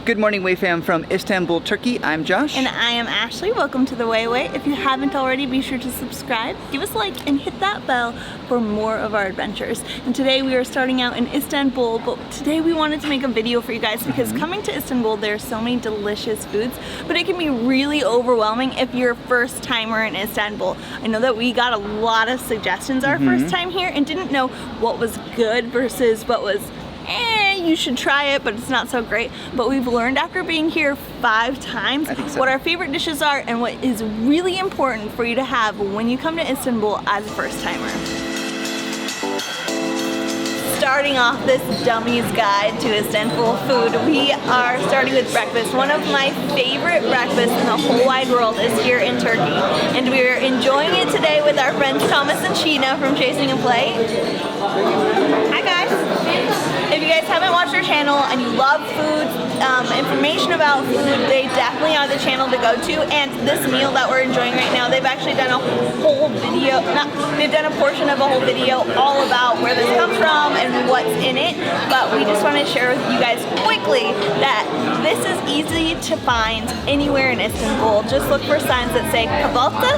Good morning, Way fam from Istanbul, Turkey. I'm Josh. And I am Ashley. Welcome to the Way. If you haven't already, be sure to subscribe, give us a like, and hit that bell for more of our adventures. And today we are starting out in Istanbul, but today we wanted to make a video for you guys because coming to Istanbul, there are so many delicious foods, but it can be really overwhelming if you're a first timer in Istanbul. I know that we got a lot of suggestions our first time here and didn't know what was good versus what was you should try it, but it's not so great. But we've learned after being here 5 times what our favorite dishes are and what is really important for you to have when you come to Istanbul as a first timer. Starting off this dummy's guide to Istanbul food, we are starting with breakfast. One of my favorite breakfasts in the whole wide world is here in Turkey, and we're enjoying it today with our friends Thomas and Sheena from Chasing a Plate. Hi guys! If you guys haven't watched our channel and you love food, information about food, they definitely are the channel to go to. And this meal that we're enjoying right now, they've actually done a whole video, they've done a portion of a whole video all about where this comes from and what's in it. But we just want to share with you guys quickly that this is easy to find anywhere in Istanbul. Just look for signs that say kahvaltı,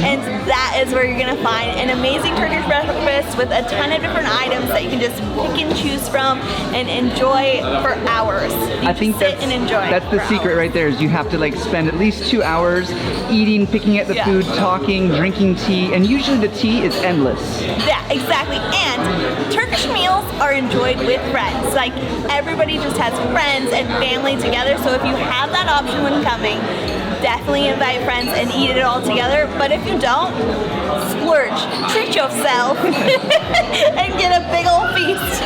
and that is where you're going to find an amazing Turkish breakfast with a ton of different items that you can just pick and choose from and enjoy for hours. I think that's the secret right there, is you have to like spend at least 2 hours eating, picking at the food, talking, drinking tea, and usually the tea is endless. Yeah, exactly. And Turkish meals are enjoyed with friends. Like, everybody just has friends and family together, so if you have that option when coming, definitely invite friends and eat it all together. But if you don't, splurge, treat yourself, and get a big old feast.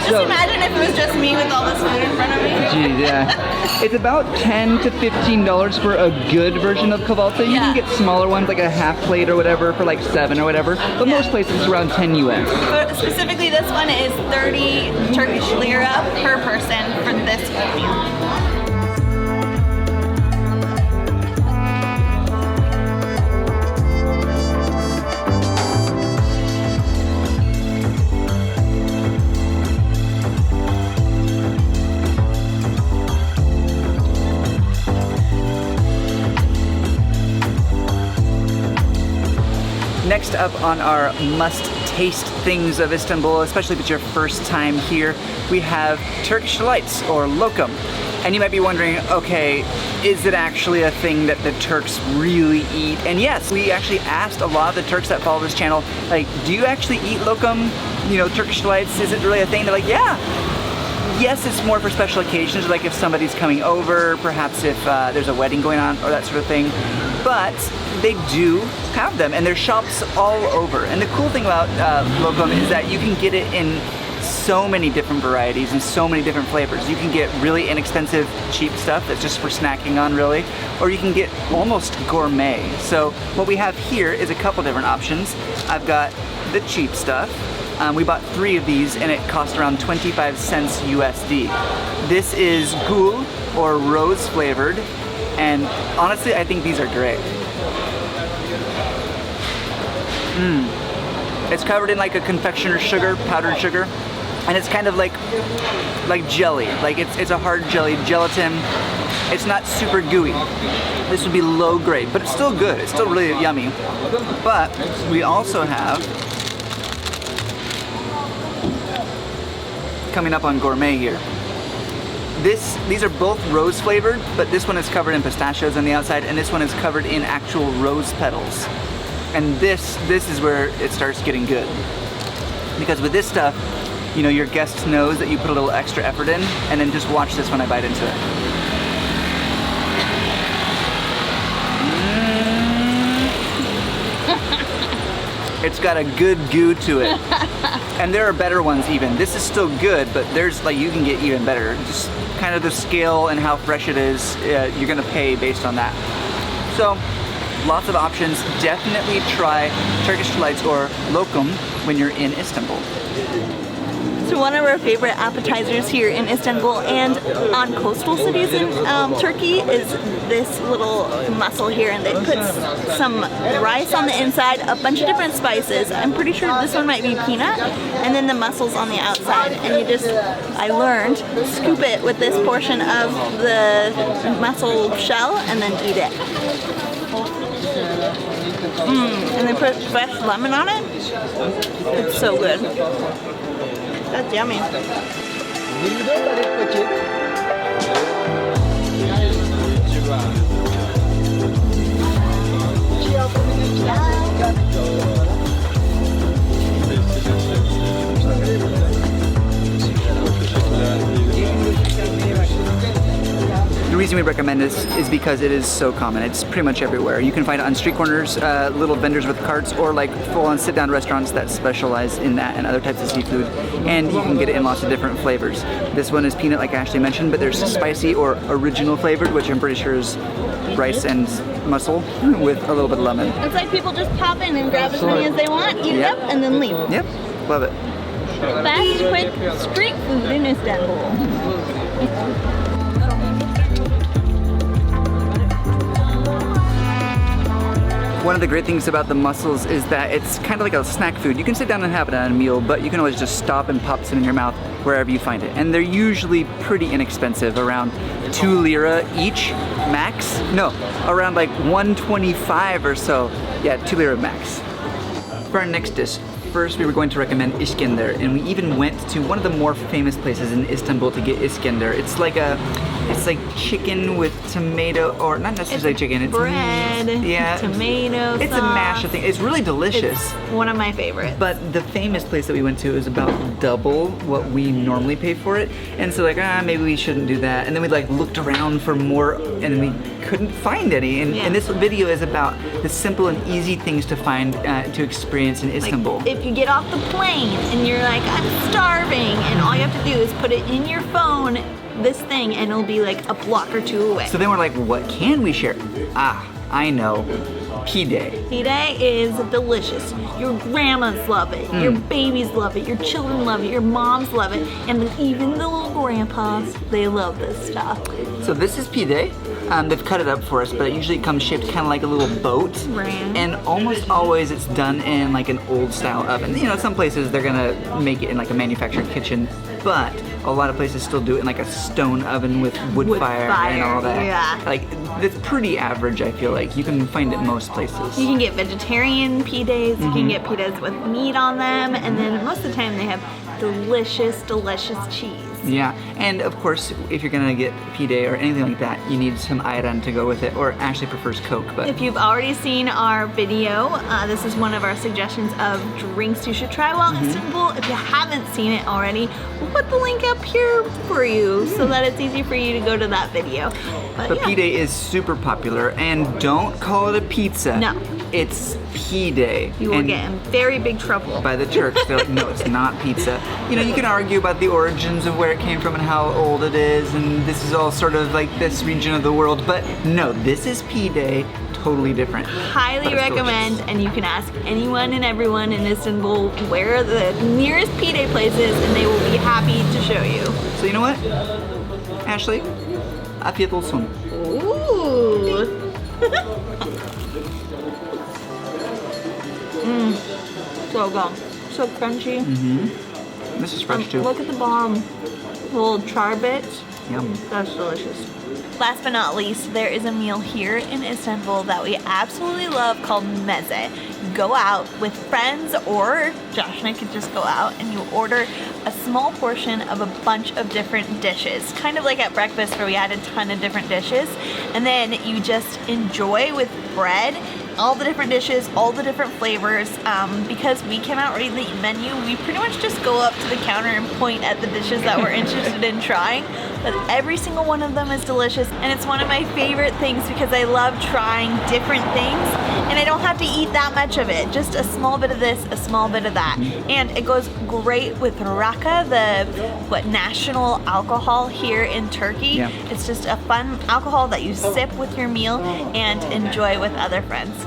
Just imagine if it was just me with all this food in front of me. Geez, yeah. It's about $10 to $15 for a good version of kahvaltı. You can get smaller ones, like a half plate or whatever, for like 7 or whatever. But most places it's around 10 US. But specifically, this one is 30 Turkish lira per person for this full meal. Next up on our must-taste things of Istanbul, especially if it's your first time here, we have Turkish Lights, or lokum. And you might be wondering, okay, is it actually a thing that the Turks really eat? And yes, we actually asked a lot of the Turks that follow this channel, like, do you actually eat lokum? You know, Turkish Lights, is it really a thing? They're like, yeah. Yes, it's more for special occasions, like if somebody's coming over, perhaps if there's a wedding going on, or that sort of thing. But they do have them, and there's shops all over. And the cool thing about lokum is that you can get it in so many different varieties and so many different flavors. You can get really inexpensive, cheap stuff that's just for snacking on, really, or you can get almost gourmet. So what we have here is a couple different options. I've got the cheap stuff. We bought 3 of these and it cost around 25 cents USD. This is gul, or rose flavored, and honestly I think these are great. It's covered in like a confectioner's sugar, powdered sugar, and it's kind of like jelly. Like it's a hard jelly, gelatin. It's not super gooey. This would be low grade, but it's still good. It's still really yummy. But we also have, coming up on gourmet here, these are both rose flavored, but this one is covered in pistachios on the outside, and this one is covered in actual rose petals. And this is where it starts getting good. Because with this stuff, you know, your guest knows that you put a little extra effort in, and then just watch this when I bite into it. It's got a good goo to it. And there are better ones even. This is still good, but there's like, you can get even better. Just kind of the scale and how fresh it is, you're gonna pay based on that. So, lots of options. Definitely try Turkish Lights or lokum when you're in Istanbul. So one of our favorite appetizers here in Istanbul and on coastal cities in Turkey is this little mussel here, and they put some rice on the inside, a bunch of different spices. I'm pretty sure this one might be peanut, and then the mussels on the outside. And you just, I learned, scoop it with this portion of the mussel shell and then eat it. And they put fresh lemon on it. It's so good. That's yummy. The reason we recommend this is because it is so common. It's pretty much everywhere. You can find it on street corners, little vendors with carts, or like full-on sit-down restaurants that specialize in that and other types of seafood. And you can get it in lots of different flavors. This one is peanut, like Ashley mentioned, but there's spicy or original flavored, which I'm pretty sure is rice and mussel with a little bit of lemon. It's like people just pop in and grab as many as they want, eat it up, and then leave. Yep, love it. Fast, quick street food in Istanbul. One of the great things about the mussels is that it's kind of like a snack food. You can sit down and have it on a meal, but you can always just stop and pop some in your mouth wherever you find it. And they're usually pretty inexpensive, around 2 lira each, max. No, around like 125 or so. Yeah, 2 lira max. For our next dish, first we were going to recommend Iskender, and we even went to one of the more famous places in Istanbul to get Iskender. It's like chicken with tomato, or not necessarily chicken. It's bread, tomato It's sauce. a mash of things. It's really delicious. It's one of my favorites. But the famous place that we went to is about double what we normally pay for it. And so like, maybe we shouldn't do that. And then we like looked around for more and we couldn't find any. And this video is about the simple and easy things to find, to experience in Istanbul. Like, if you get off the plane and you're like, I'm starving, and all you have to do is put it in your phone, this thing, and it'll be like a block or 2 away. So then we're like, what can we share? I know. Pide. Pide is delicious. Your grandmas love it. Your babies love it. Your children love it. Your moms love it. And even the little grandpas, they love this stuff. So this is pide. They've cut it up for us, but it usually comes shaped kind of like a little boat. Right. And almost always it's done in like an old style oven. You know, some places they're gonna make it in like a manufactured kitchen, but a lot of places still do it in like a stone oven with wood fire and all that. Yeah. Like, it's pretty average, I feel like. You can find it most places. You can get vegetarian pides, you can get pides with meat on them, and then most of the time they have delicious, delicious cheese. Yeah, and of course, if you're gonna get pide or anything like that, you need some ayran to go with it, or Ashley prefers Coke, but... If you've already seen our video, this is one of our suggestions of drinks you should try while in Istanbul. If you haven't seen it already, we'll put the link up here for you so that it's easy for you to go to that video. But yeah. pide is super popular, and don't call it a pizza. No. It's pide. You will get in very big trouble. By the Turks. They're like, no, it's not pizza. You know, you can argue about the origins of where it came from and how old it is, and this is all sort of like this region of the world, but no, this is pide, totally different. Highly recommend, and you can ask anyone and everyone in Istanbul where the nearest pide place is, and they will be happy to show you. So you know what, Ashley? Afiyet olsun. Ooh. So good. So crunchy. This is fresh too. Look at the bottom. Little char bits. Yum. That's delicious. Last but not least, there is a meal here in Istanbul that we absolutely love called Meza. Go out with friends, or Josh and I could just go out and you order a small portion of a bunch of different dishes. Kind of like at breakfast where we had a ton of different dishes. And then you just enjoy with bread all the different dishes, all the different flavors. Because we cannot read the menu, we pretty much just go up to the counter and point at the dishes that we're interested in trying. But every single one of them is delicious, and it's one of my favorite things because I love trying different things, and I don't have to eat that much of it. Just a small bit of this, a small bit of that. And it goes great with raka, the national alcohol here in Turkey. Yeah. It's just a fun alcohol that you sip with your meal and enjoy with other friends.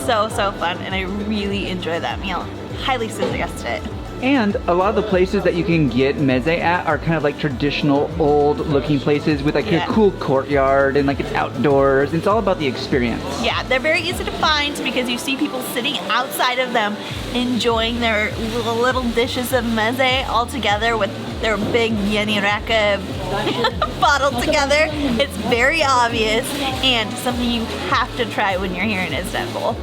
So fun, and I really enjoy that meal. Highly suggest it. And a lot of the places that you can get meze at are kind of like traditional old looking places with like a cool courtyard and like it's outdoors. It's all about the experience. Yeah, they're very easy to find because you see people sitting outside of them enjoying their little dishes of meze all together with their big yeni raka bottled together. It's very obvious and something you have to try when you're here in Istanbul.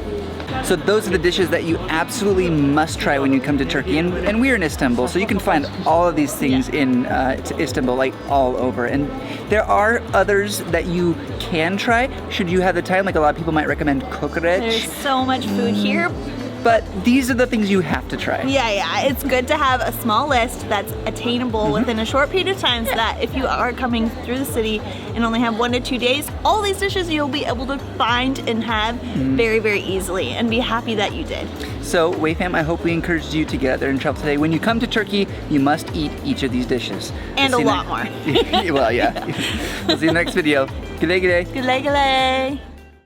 So those are the dishes that you absolutely must try when you come to Turkey. And we're in Istanbul, so you can find all of these things in Istanbul, like all over. And there are others that you can try, should you have the time. Like a lot of people might recommend kokoreç. There's so much food here. But these are the things you have to try. Yeah, it's good to have a small list that's attainable within a short period of time so that if you are coming through the city and only have 1 to 2 days, all these dishes you'll be able to find and have very, very easily and be happy that you did. So, Wayfam, I hope we encouraged you to get out there and travel today. When you come to Turkey, you must eat each of these dishes. And a lot more. Well, yeah. We'll see you in the next video. Güle güle. Güle güle.